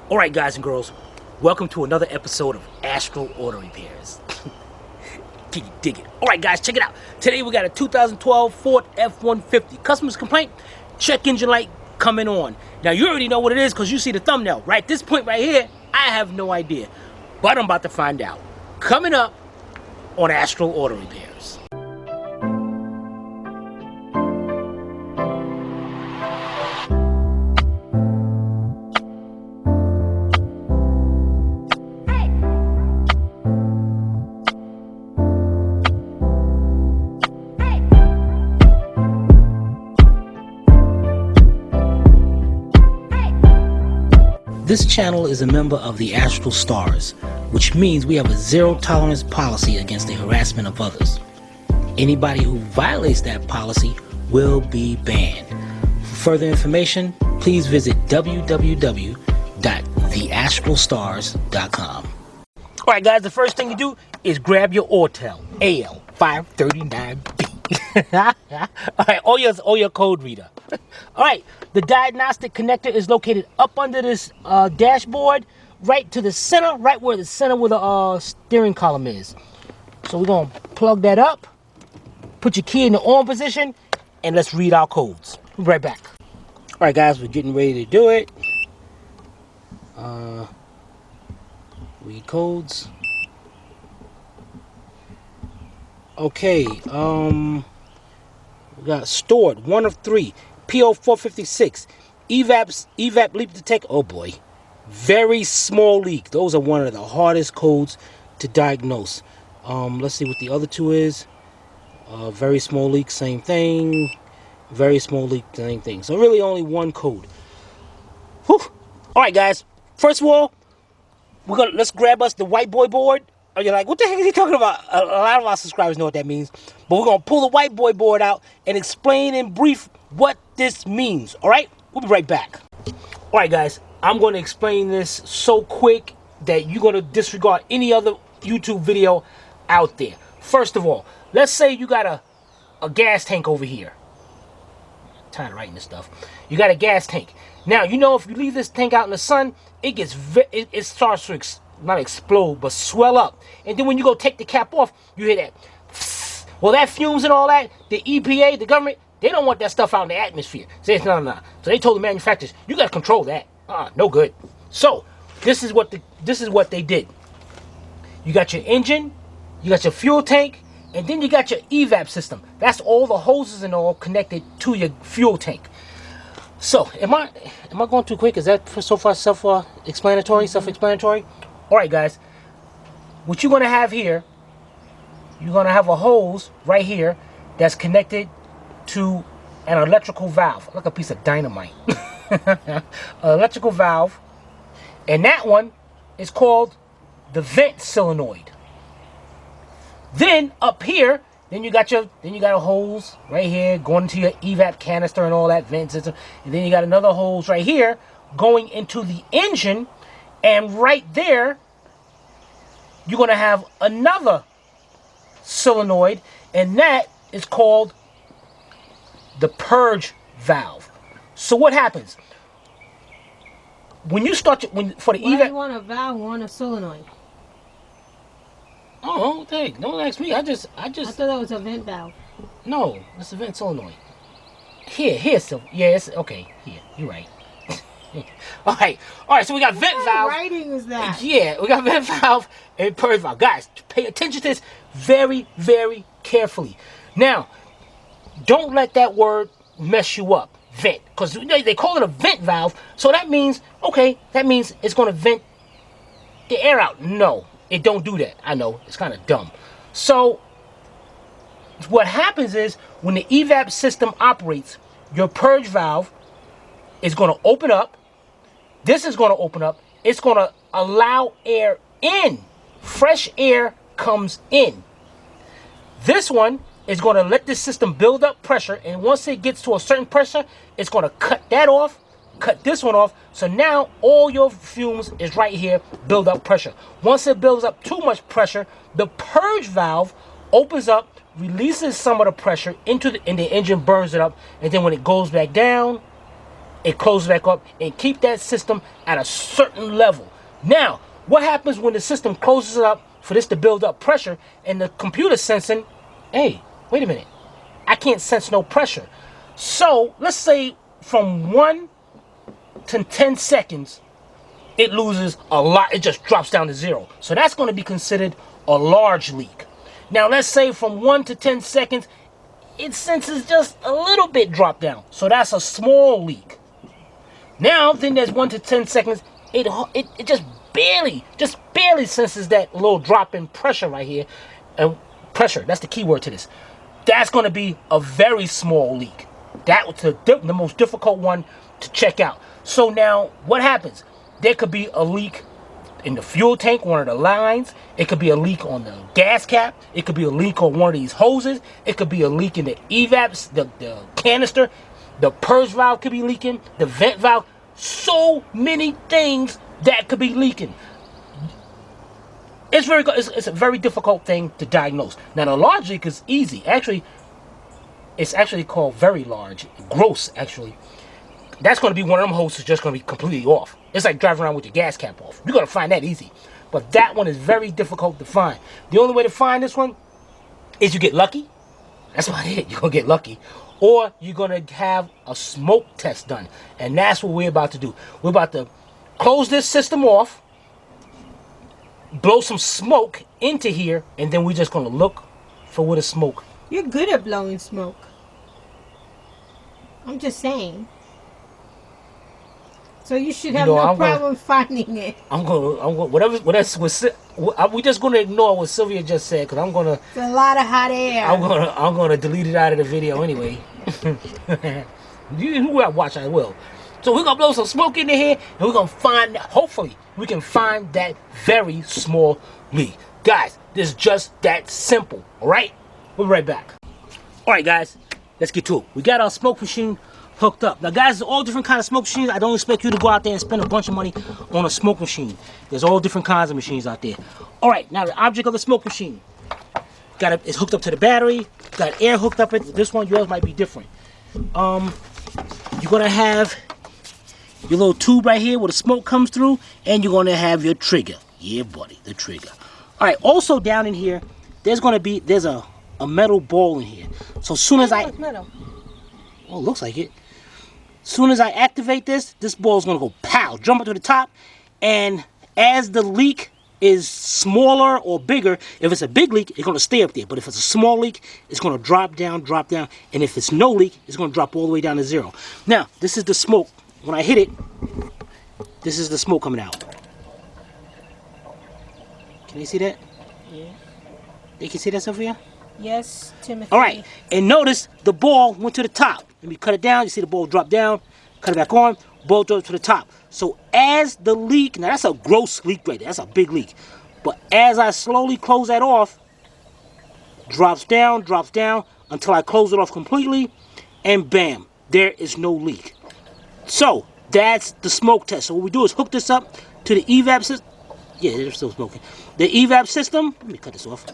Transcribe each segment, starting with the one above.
Alright guys and girls, welcome to another episode of Astral Auto Repairs. Can you dig it? Alright guys, check it out. Today we got a 2012 Ford F150. Customer's complaint, check engine light coming on. Now you already know what it is because you see the thumbnail. Right at this point right here, I have no idea. But I'm about to find out. Coming up on Astral Auto Repairs. This channel is a member of the Astral Stars, which means we have a zero-tolerance policy against the harassment of others. Anybody who violates that policy will be banned. For further information, please visit www.theastralstars.com. Alright guys, the first thing you do is grab your Autel AL539B. Alright, or your code reader. Alright, the diagnostic connector is located up under this dashboard, right to the center, right where the steering column is. So we're going to plug that up, put your key in the on position, and let's read our codes. We'll be right back. Alright guys, we're getting ready to do it. Read codes. Okay, we got stored, 1 of 3. P0456. EVAP leak detect. Oh boy. Very small leak. Those are one of the hardest codes to diagnose. Let's see what the other two is. Very small leak, same thing. Very small leak, same thing. So really only one code. Whew. Alright guys. First of all, let's grab us the white boy board. Are you like, what the heck is he talking about? A lot of our subscribers know what that means. But we're going to pull the white boy board out and explain in brief what this means. Alright? We'll be right back. Alright guys, I'm going to explain this so quick that you're going to disregard any other YouTube video out there. First of all, let's say you got a gas tank over here. I'm tired of writing this stuff. You got a gas tank. Now, you know if you leave this tank out in the sun, it starts to not explode, but swell up. And then when you go take the cap off, you hear that. Well, that fumes and all that, the EPA, the government, they don't want that stuff out in the atmosphere. So no. So they told the manufacturers, you got to control that. No good. So this is what they did. You got your engine, you got your fuel tank, and then you got your EVAP system. That's all the hoses and all connected to your fuel tank. So am I going too quick? Is that so far self-explanatory? All right, guys. What you're gonna have here, you're gonna have a hose right here that's connected to an electrical valve, like a piece of dynamite. An electrical valve, and that one is called the vent solenoid. Then up here, then you got a hose right here going into your EVAP canister and all that vent system, and then you got another hose right here going into the engine, and right there you're gonna have another solenoid, and that is called the purge valve. So what happens when you start for the EVAP? Why do you want a valve, want a solenoid? Oh, thank. Don't ask me. I thought that was a vent valve. No, it's a vent solenoid. Here, so yes, okay. Here, you're right. All right. So we got vent valve. What writing is that? Yeah, we got vent valve and purge valve. Guys, pay attention to this very, very carefully. Now, don't let that word mess you up. Vent, because they call it a vent valve. So that means it's going to vent the air out. No, it don't do that. I know it's kind of dumb. So what happens is when the EVAP system operates, your purge valve is going to open up. This is going to open up. It's going to allow air in. Fresh air comes in. This one is going to let this system build up pressure, and once it gets to a certain pressure, it's going to cut that off, cut this one off. So now all your fumes is right here, build up pressure. Once it builds up too much pressure, the purge valve opens up, releases some of the pressure and the engine burns it up, and then when it goes back down, it closes back up, and keep that system at a certain level. Now, what happens when the system closes it up for this to build up pressure, and the computer sensing, hey, wait a minute, I can't sense no pressure. So let's say from 1 to 10 seconds, it loses a lot, it just drops down to 0. So that's going to be considered a large leak. Now let's say from 1 to 10 seconds, it senses just a little bit drop down. So that's a small leak. Now then there's 1 to 10 seconds, it just barely senses that little drop in pressure right here. And pressure, that's the key word to this. That's going to be a very small leak. That was the most difficult one to check out. So now what happens? There could be a leak in the fuel tank, one of the lines. It could be a leak on the gas cap. It could be a leak on one of these hoses. It could be a leak in the EVAPs, the canister. The purge valve could be leaking. The vent valve. So many things that could be leaking. It's a very difficult thing to diagnose. Now the large leak is easy. Actually, it's actually called very large. Gross, actually. That's going to be one of them hoses just going to be completely off. It's like driving around with your gas cap off. You're going to find that easy. But that one is very difficult to find. The only way to find this one is you get lucky. That's about it. You're going to get lucky. Or you're going to have a smoke test done. And that's what we're about to do. We're about to close this system off, blow some smoke into here, and then we're just going to look for where the smoke. You're good at blowing smoke. I'm just saying. So you should have no problem finding it. I'm gonna, we're just gonna ignore what Sylvia just said, because I'm gonna. It's a lot of hot air. I'm gonna delete it out of the video anyway. Who I watch, I will. So we're gonna blow some smoke into here, and we're gonna find. Hopefully, we can find that very small leak, guys. This is just that simple. All right, we'll be right back. All right, guys, let's get to it. We got our smoke machine hooked up. Now guys, there's all different kinds of smoke machines. I don't expect you to go out there and spend a bunch of money on a smoke machine. There's all different kinds of machines out there. Alright, now the object of the smoke machine. It's hooked up to the battery. Got air hooked up. This one, yours might be different. You're gonna have your little tube right here where the smoke comes through, and you're gonna have your trigger. Yeah, buddy, the trigger. Alright, also down in here, there's a metal ball in here. So as soon as metal. Oh, it looks like it. Soon as I activate this ball is going to go pow, jump up to the top, and as the leak is smaller or bigger, if it's a big leak, it's going to stay up there. But if it's a small leak, it's going to drop down, and if it's no leak, it's going to drop all the way down to 0. Now, this is the smoke. When I hit it, this is the smoke coming out. Can you see that? Yeah. You can see that, Sophia? Yes, Timothy. All right, and notice the ball went to the top. Let me cut it down. You see the ball drop down, cut it back on, ball drops to the top. So as the leak, now that's a gross leak right there. That's a big leak. But as I slowly close that off, drops down until I close it off completely, and bam, there is no leak. So that's the smoke test. So what we do is hook this up to the EVAP system. Yeah, they're still smoking. The EVAP system, let me cut this off.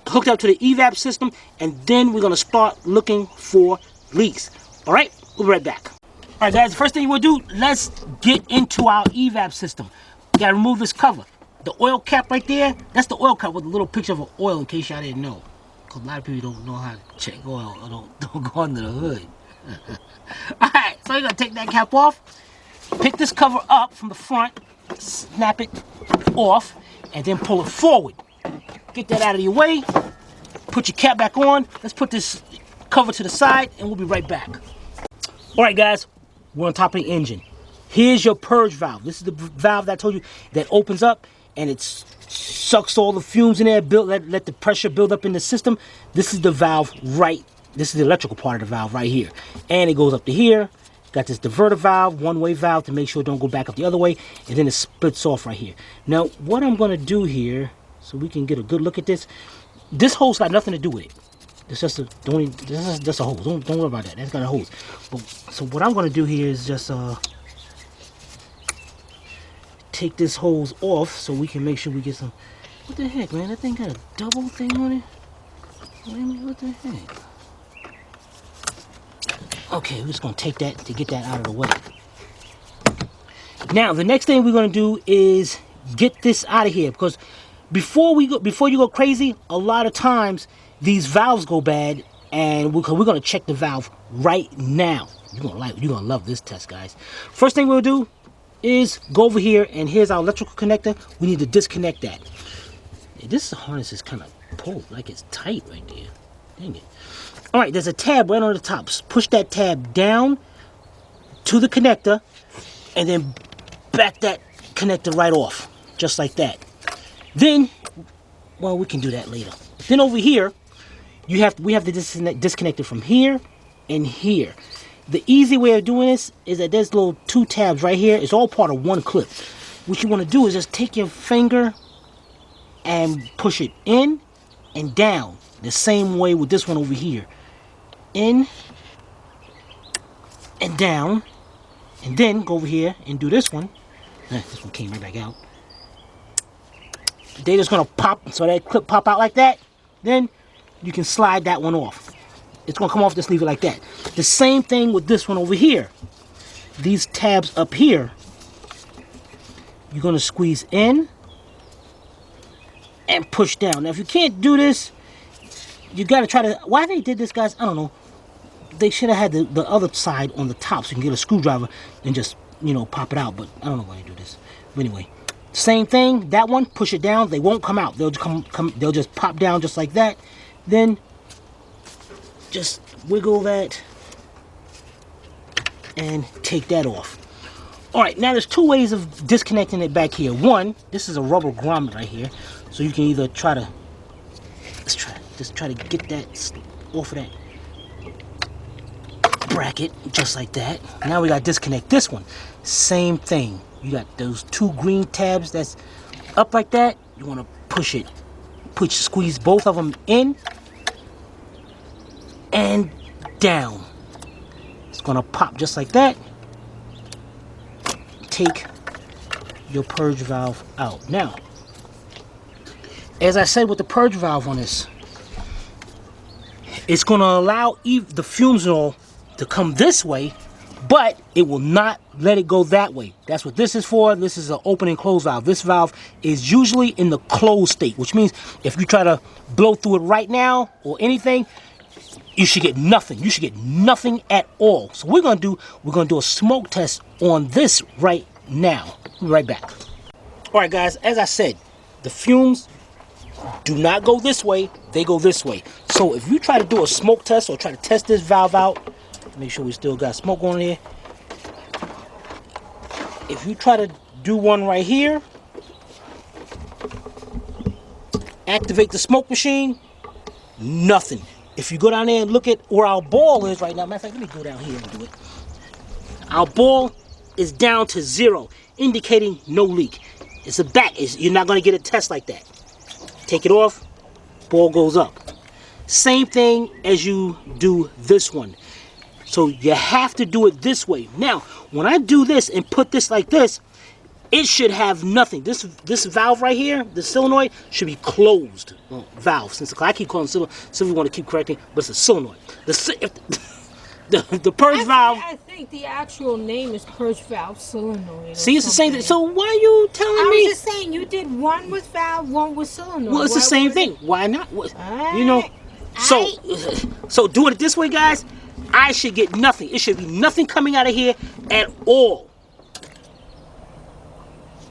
Hooked up to the EVAP system, and then we're going to start looking for leaks. All right, we'll be right back. All right, guys, the first thing we'll do, let's get into our EVAP system. We got to remove this cover. The oil cap right there, that's the oil cap with a little picture of an oil, in case y'all didn't know. Because a lot of people don't know how to check oil or don't go under the hood. All right, so you're going to take that cap off, pick this cover up from the front, snap it off, and then pull it forward. Get that out of your way. Put your cap back on. Let's put this cover to the side, and we'll be right back. All right, guys, we're on top of the engine. Here's your purge valve. This is the valve that I told you that opens up, and it sucks all the fumes in there, let the pressure build up in the system. This is the valve right. This is the electrical part of the valve right here, and it goes up to here. Got this diverter valve, one-way valve to make sure it don't go back up the other way, and then it splits off right here. Now, what I'm going to do here, so we can get a good look at this. This hose got nothing to do with it. It's just a hose. Don't worry about that. That's got a hose. But, so what I'm gonna do here is just take this hose off so we can make sure we get some. What the heck, man? That thing got a double thing on it. Wait a minute. What the heck? Okay, we're just gonna take that to get that out of the way. Now the next thing we're gonna do is get this out of here, because before you go crazy, a lot of times these valves go bad, and we're gonna check the valve right now. You're gonna love this test, guys. First thing we'll do is go over here, and here's our electrical connector. We need to disconnect that. This harness is kind of pulled, like it's tight right there. Dang it. All right, there's a tab right on the top. Push that tab down to the connector, and then back that connector right off, just like that. Then, well, we can do that later. Then over here, we have to disconnect it from here and here. The easy way of doing this is that there's little 2 tabs right here. It's all part of one clip. What you want to do is just take your finger and push it in and down. The same way with this one over here. In and down. And then go over here and do this one. This one came right back out. They're just going to pop, so that clip pop out like that. Then you can slide that one off. It's going to come off, just leave it like that. The same thing with this one over here. These tabs up here, you're going to squeeze in and push down. Now, if you can't do this, you got to try to... Why they did this, guys, I don't know. They should have had the other side on the top, so you can get a screwdriver and just, you know, pop it out. But I don't know why they do this. But anyway, same thing. That one, push it down. They won't come out. They'll they'll just pop down just like that. Then just wiggle that and take that off. All right, now there's 2 ways of disconnecting it back here. One, this is a rubber grommet right here, so you can either try to try to get that off of that bracket just like that. Now we got to disconnect this one. Same thing. You got those 2 green tabs that's up like that. You want to push it, squeeze both of them in and down. It's gonna pop just like that. Take your purge valve out. Now, as I said with the purge valve on this, it's gonna allow the fumes and all to come this way, but it will not let it go that way. That's what this is for. This is an open and close valve. This valve is usually in the closed state, which means if you try to blow through it right now or anything, you should get nothing. You should get nothing at all. So we're gonna do a smoke test on this right now. We'll be right back. All right, guys. As I said, the fumes do not go this way. They go this way. So if you try to do a smoke test or try to test this valve out, make sure we still got smoke on here. If you try to do one right here, activate the smoke machine, nothing. If you go down there and look at where our ball is right now, matter of fact, let me go down here and do it. Our ball is down to 0, indicating no leak. It's a back. You're not going to get a test like that. Take it off, ball goes up. Same thing as you do this one. So you have to do it this way. Now, when I do this and put this like this, it should have nothing. This valve right here, the solenoid, should be closed valve. Since I keep calling it solenoid, so we want to keep correcting, but it's a solenoid. The purge valve. I think the actual name is purge valve solenoid. See, it's the same thing. So why are you telling me? I was just saying you did one with valve, one with solenoid. Well, it's the same thing. Why not? You know. So doing it this way, guys, I should get nothing. It should be nothing coming out of here at all.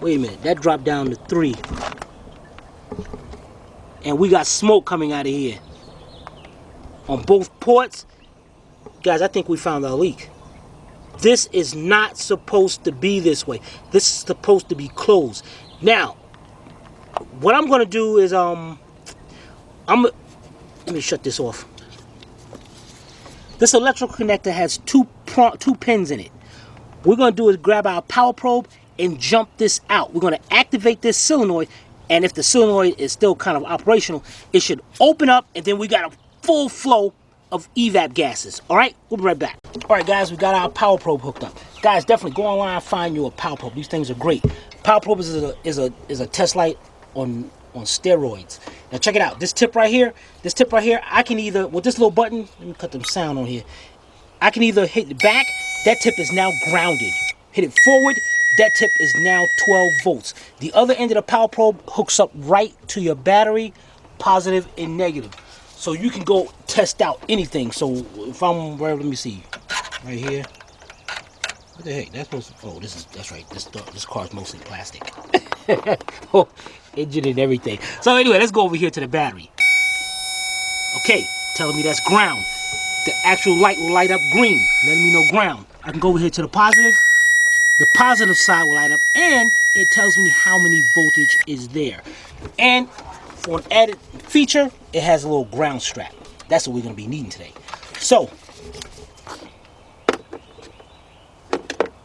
Wait a minute, that dropped down to 3. And we got smoke coming out of here. On both ports. Guys, I think we found our leak. This is not supposed to be this way. This is supposed to be closed. Now, what I'm going to do is, let me shut this off. This electrical connector has two pins in it. What we're going to do is grab our power probe and jump this out. We're going to activate this solenoid, and if the solenoid is still kind of operational, it should open up, and then we got a full flow of EVAP gases. All right, we'll be right back. All right, guys, we got our power probe hooked up. Guys, definitely go online and find you a power probe. These things are great. Power probe is a test light on steroids. Now check it out. This tip right here, I can either, with this little button, let me cut the sound on here. I can either hit the back. That tip is now grounded. hit it forward, that tip is now 12 volts. The other end of the power probe hooks up right to your battery, positive and negative. So you can go test out anything. So if I'm, let me see, right here. What the heck? That's supposed to, oh, that's right. This car's mostly plastic. Oh, engine and everything. So anyway, let's go over here to the battery. Okay, telling me that's ground. The actual light will light up green, letting me know ground. I can go over here to the positive. The positive side will light up, and it tells me how many voltage is there. And for an added feature, it has a little ground strap. That's what we're going to be needing today. So,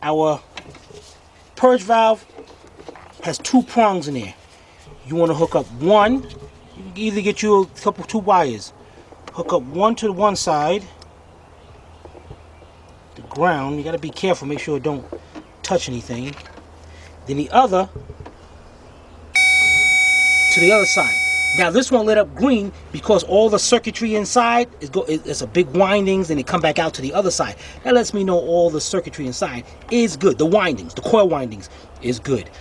our purge valve has 2 prongs in there. You want to hook up one. You can either get you two wires. Hook up one to the one side, the ground. You got to be careful, make sure it don't touch anything. Then the other to the other side. Now this one lit up green because all the circuitry inside is a big windings, and they come back out to the other side. That lets me know all the circuitry inside is good. The windings, the coil windings is good.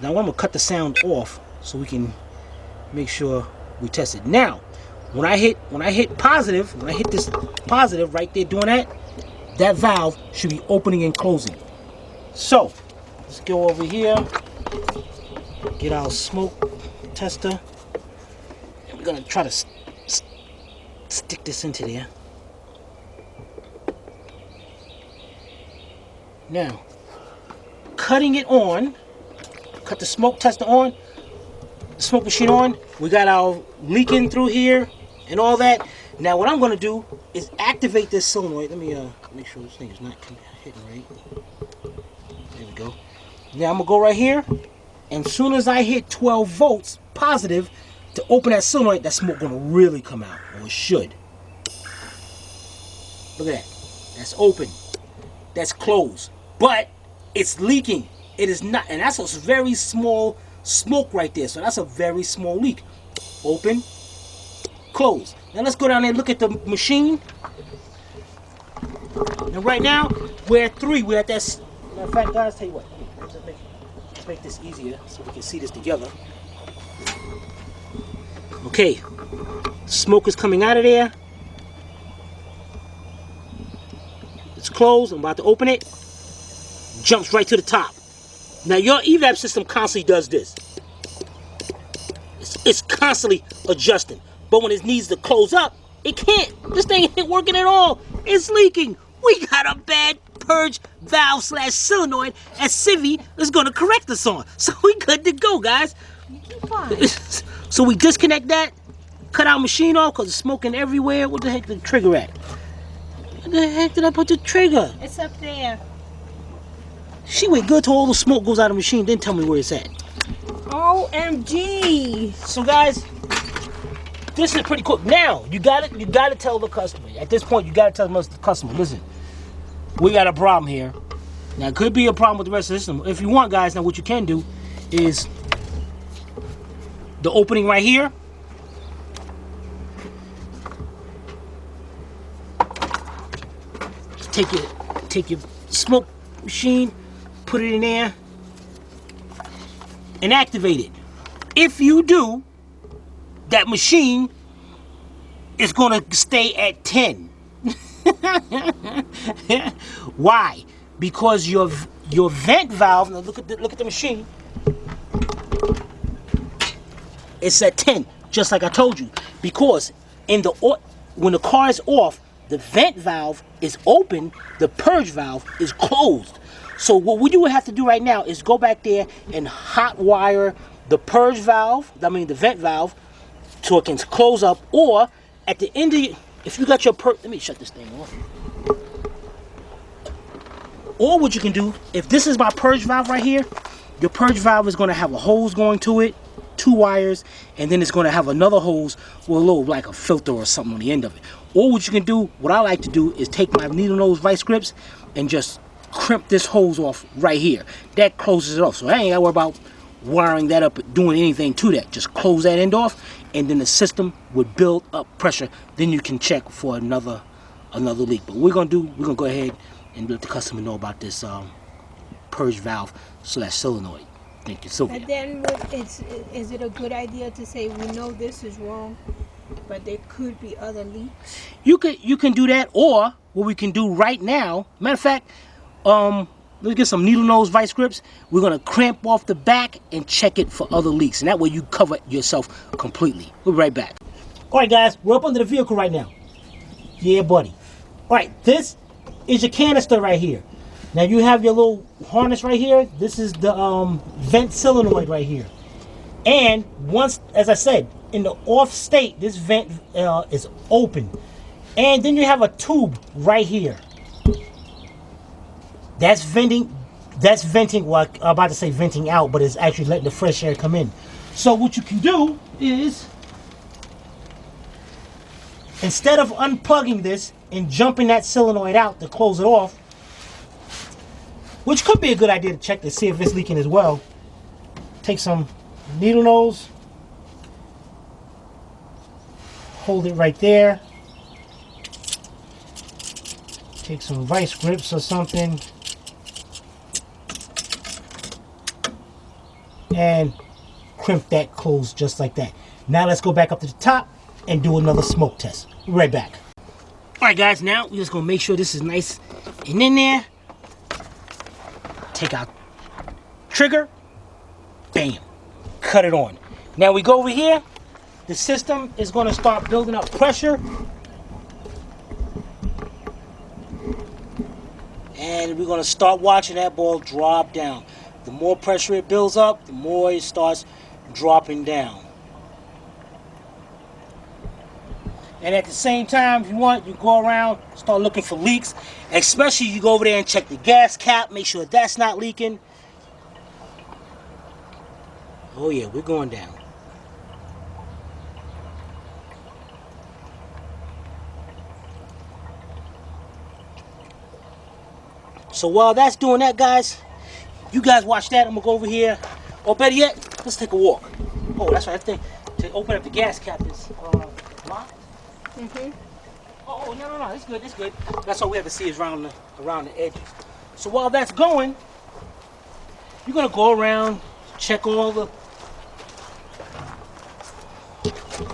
Now I'm gonna cut the sound off so we can make sure we test it. Now, when I hit positive, when I hit this positive right there doing that, that valve should be opening and closing. So let's go over here, get our smoke tester. And we're gonna try to stick this into there. Now, cutting it on, cut the smoke tester on, the smoke machine on. We got our leaking through here and all that. Now what I'm going to do is activate this solenoid. Let me make sure this thing is not hitting right. There we go. Now I'm going to go right here, and as soon as I hit 12 volts positive to open that solenoid, that smoke going to really come out, or it should. Look at that. That's open. That's closed. But it's leaking. It is not, and that's a very small smoke right there. So that's a very small leak. Open, close. Now let's go down there and look at the machine. And right now we're at 3. We're at that. Matter of fact, guys, tell you what. Let's make this easier so we can see this together. Okay, smoke is coming out of there. It's closed. I'm about to open it. Jumps right to the top. Now your EVAP system constantly does this. It's constantly adjusting. But when it needs to close up, it can't. This thing ain't working at all. It's leaking. We got a bad purge valve / solenoid, and Civi is going to correct us on. So we good to go, guys. Fine. So we disconnect that, cut our machine off because it's smoking everywhere. What the heck is the trigger at? Where the heck did I put the trigger? It's up there. She wait good till all the smoke goes out of the machine, then tell me where it's at. OMG. So guys, this is pretty cool. Now you gotta tell the customer. At this point, you gotta tell the customer, listen, we got a problem here. Now it could be a problem with the rest of the system. If you want, guys, now what you can do is the opening right here. Take your smoke machine, put it in there, and activate it. If you do, that machine is gonna stay at 10. Why? Because your vent valve. Now look at the machine. It's at 10, just like I told you. Because when the car is off, the vent valve is open, the purge valve is closed. So what you would have to do right now is go back there and hot wire the purge valve, the vent valve, so it can close up. Or at the end of if you got your let me shut this thing off. Or what you can do, if this is my purge valve right here, your purge valve is going to have a hose going to it, 2 wires, and then it's going to have another hose with a little like a filter or something on the end of it. Or what you can do, what I like to do, is take my needle nose vice grips and just crimp this hose off right here. That closes it off. So I ain't got to worry about wiring that up, doing anything to that. Just close that end off, and then the system would build up pressure. Then you can check for another leak. But what we're gonna go ahead and let the customer know about this purge valve / solenoid. Thank you, Sylvia. And then is it a good idea to say we know this is wrong, but there could be other leaks? You can do that, or what we can do right now, matter of fact, let's get some needle nose vice grips. We're gonna clamp off the back and check it for other leaks, and that way you cover yourself completely. We'll be right back. All right, guys, we're up under the vehicle right now. Yeah, buddy. All right, this is your canister right here. Now you have your little harness right here. This is the vent solenoid right here. And once, as I said, in the off state, this vent is open. And then you have a tube right here. That's venting. Well, I'm about to say venting out, but it's actually letting the fresh air come in. So what you can do is, instead of unplugging this and jumping that solenoid out to close it off, which could be a good idea to check to see if it's leaking as well, take some needle nose, hold it right there, take some vice grips or something, and crimp that closed just like that. Now let's go back up to the top and do another smoke test. Be right back. All right, guys, now we're just gonna make sure this is nice and in there. Take out trigger, bam, cut it on. Now we go over here, the system is gonna start building up pressure. And we're gonna start watching that ball drop down. The more pressure it builds up, the more it starts dropping down. And at the same time, if you want, you go around, start looking for leaks. Especially you go over there and check the gas cap, make sure that's not leaking. Oh yeah, we're going down. So while that's doing that, guys, you guys watch that. I'm gonna go over here. Or better yet, let's take a walk. Oh, that's right. I think to open up the gas cap is locked. Oh, no, it's good, it's good. That's all we have to see is around the edges. So while that's going, you're gonna go around, check all the,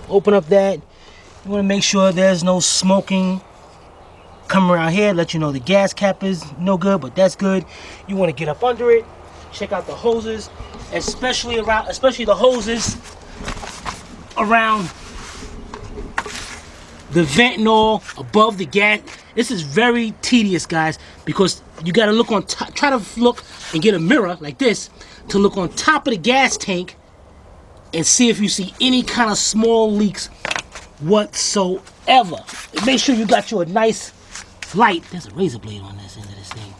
open up that. You wanna make sure there's no smoking coming around here, let you know the gas cap is no good, but that's good. You wanna get up under it, check out the hoses, especially the hoses around the vent and all above the gas. This is very tedious, guys, because you got to look on top, try to look and get a mirror like this to look on top of the gas tank and see if you see any kind of small leaks whatsoever. And make sure you got you a nice light. There's a razor blade on this end of this thing.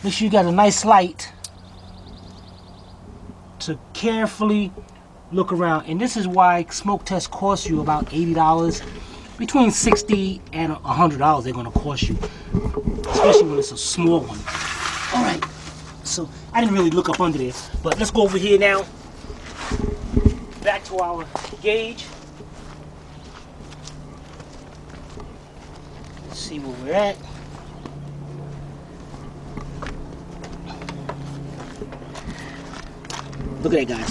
Make sure you got a nice light to carefully look around. And this is why smoke tests cost you about $80. Between $60 and $100 they're going to cost you, especially when it's a small one. All right, so I didn't really look up under there, but let's go over here now. Back to our gauge. Let's see where we're at. Look at that, guys.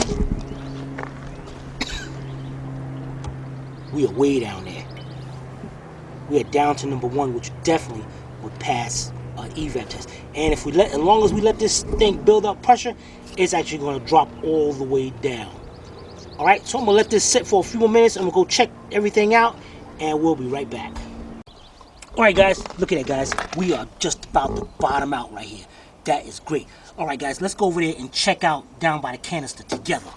We are way down there. We are down to number 1, which definitely would pass an EVAP test. And if as long as we let this thing build up pressure, it's actually going to drop all the way down. All right, so I'm gonna let this sit for a few more minutes. I'm gonna go check everything out, and we'll be right back. All right, guys, look at it, guys. We are just about to bottom out right here. That is great. All right, guys, let's go over there and check out down by the canister together.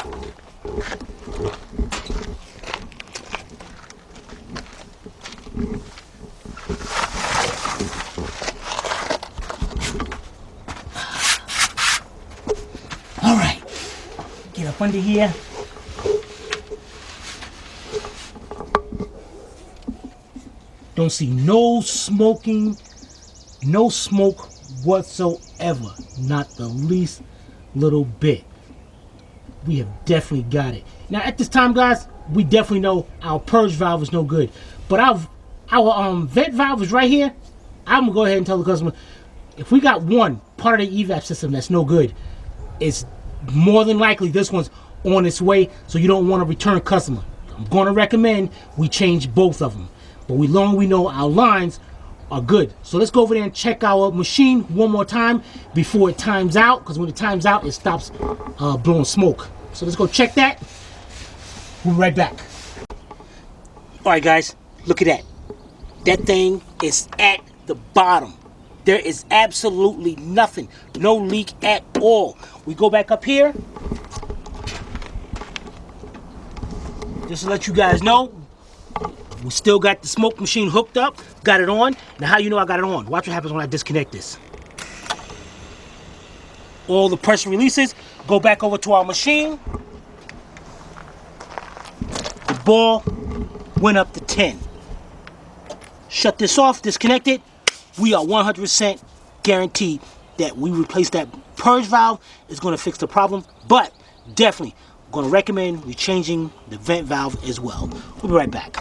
All right, get up under here. Don't see no smoking, no smoke whatsoever. Not the least little bit. We have definitely got it. Now at this time, guys, we definitely know our purge valve is no good. But our vent valve is right here. I'm gonna go ahead and tell the customer, If we got one part of the EVAP system that's no good, it's more than likely this one's on its way, so you don't want a return customer. I'm going to recommend we change both of them. But long we know our lines are good. So let's go over there and check our machine one more time before it times out, because when it times out, it stops blowing smoke. So let's go check that. We'll be right back. All right, guys, look at that. That thing is at the bottom. There is absolutely nothing. No leak at all. We go back up here. Just to let you guys know, we still got the smoke machine hooked up, got it on. Now how you know I got it on? Watch what happens when I disconnect this. All the pressure releases, go back over to our machine. The ball went up to 10. Shut this off, disconnect it. We are 100% guaranteed that we replace that purge valve. It's going to fix the problem, but definitely going to recommend we changing the vent valve as well. We'll be right back.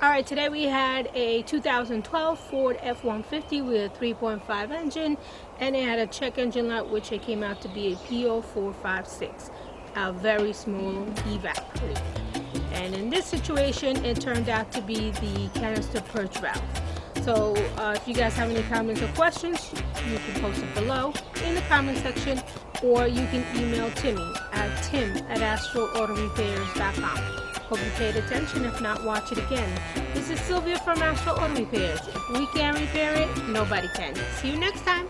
All right, today we had a 2012 Ford F150 with a 3.5 engine, and it had a check engine light, which it came out to be a P0456, a very small EVAP leak. And in this situation, it turned out to be the canister purge valve. So if you guys have any comments or questions, you can post it below in the comment section, or you can email Timmy at tim@astralautorepairs.com. Hope you paid attention. If not, watch it again. This is Sylvia from Astral Auto Repairs. If we can't repair it, nobody can. See you next time.